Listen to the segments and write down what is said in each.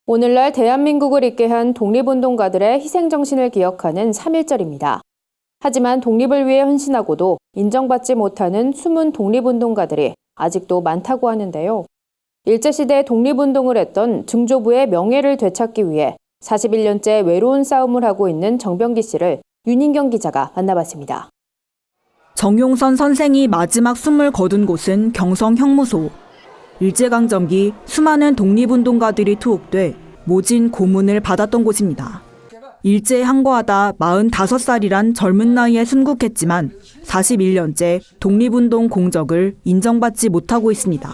오늘날 대한민국을 있게 한 독립운동가들의 희생정신을 기억하는 3.1절입니다. 하지만 독립을 위해 헌신하고도 인정받지 못하는 숨은 독립운동가들이 아직도 많다고 하는데요. 일제시대 독립운동을 했던 증조부의 명예를 되찾기 위해 41년째 외로운 싸움을 하고 있는 정병기 씨를 윤인경 기자가 만나봤습니다. 정용선 선생이 마지막 숨을 거둔 곳은 경성 형무소. 일제강점기 수많은 독립운동가들이 투옥돼 모진 고문을 받았던 곳입니다. 일제에 항거하다 45살이란 젊은 나이에 순국했지만 41년째 독립운동 공적을 인정받지 못하고 있습니다.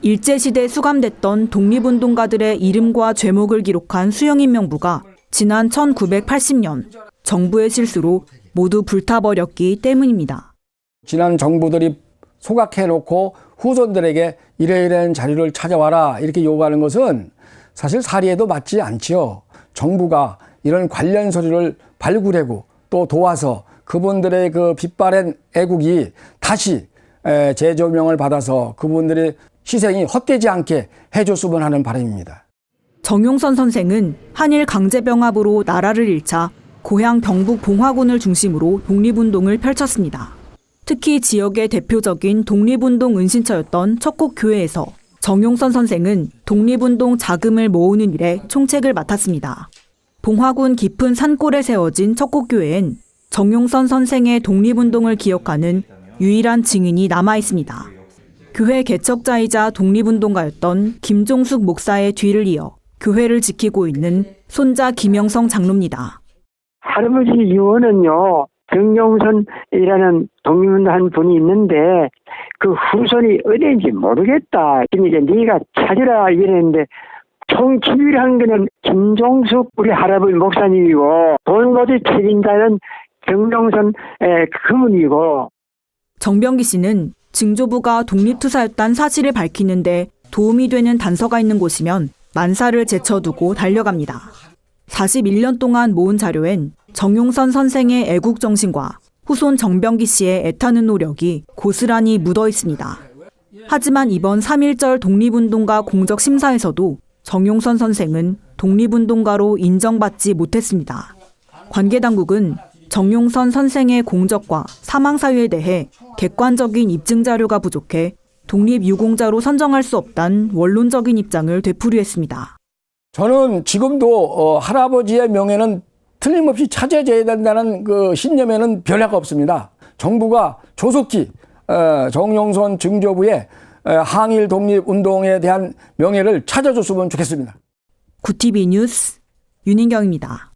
일제시대에 수감됐던 독립운동가들의 이름과 죄목을 기록한 수령인명부가 지난 1980년 정부의 실수로 모두 불타버렸기 때문입니다. 지난 정부들이 소각해놓고 후손들에게 이러이러한 자료를 찾아와라 이렇게 요구하는 것은 사실 사리에도 맞지 않지요. 정부가 이런 관련 서류를 발굴하고 또 도와서 그분들의 그 빛바랜 애국이 다시 재조명을 받아서 그분들의 희생이 헛되지 않게 해줬으면 하는 바람입니다. 정용선 선생은 한일 강제병합으로 나라를 잃자 고향 경북 봉화군을 중심으로 독립운동을 펼쳤습니다. 특히 지역의 대표적인 독립운동 은신처였던 척곡교회에서 정용선 선생은 독립운동 자금을 모으는 일에 총책을 맡았습니다. 봉화군 깊은 산골에 세워진 척곡교회엔 정용선 선생의 독립운동을 기억하는 유일한 증인이 남아 있습니다. 교회 개척자이자 독립운동가였던 김종숙 목사의 뒤를 이어 교회를 지키고 있는 손자 김영성 장로입니다. 할아버지 유언은요, 정용선이라는 독립운동한 분이 있는데 그 후손이 어디인지 모르겠다. 이제 네가 찾으라 이랬는데 총 기밀한 거는 김종숙 우리 할아버지 목사님이고 본고지 책임자는 정용선 그분이고. 정병기 씨는 증조부가 독립투사였다는 사실을 밝히는데 도움이 되는 단서가 있는 곳이면 만사를 제쳐두고 달려갑니다. 41년 동안 모은 자료엔 정용선 선생의 애국 정신과 후손 정병기 씨의 애타는 노력이 고스란히 묻어 있습니다. 하지만 이번 3.1절 독립운동가 공적 심사에서도 정용선 선생은 독립운동가로 인정받지 못했습니다. 관계당국은 정용선 선생의 공적과 사망 사유에 대해 객관적인 입증 자료가 부족해 독립유공자로 선정할 수 없다는 원론적인 입장을 되풀이했습니다. 저는 지금도 할아버지의 명예는 틀림없이 찾아져야 된다는 그 신념에는 변화가 없습니다. 정부가 조속히 정용선 증조부의 항일 독립운동에 대한 명예를 찾아줬으면 좋겠습니다. 구티비 뉴스 윤인경입니다.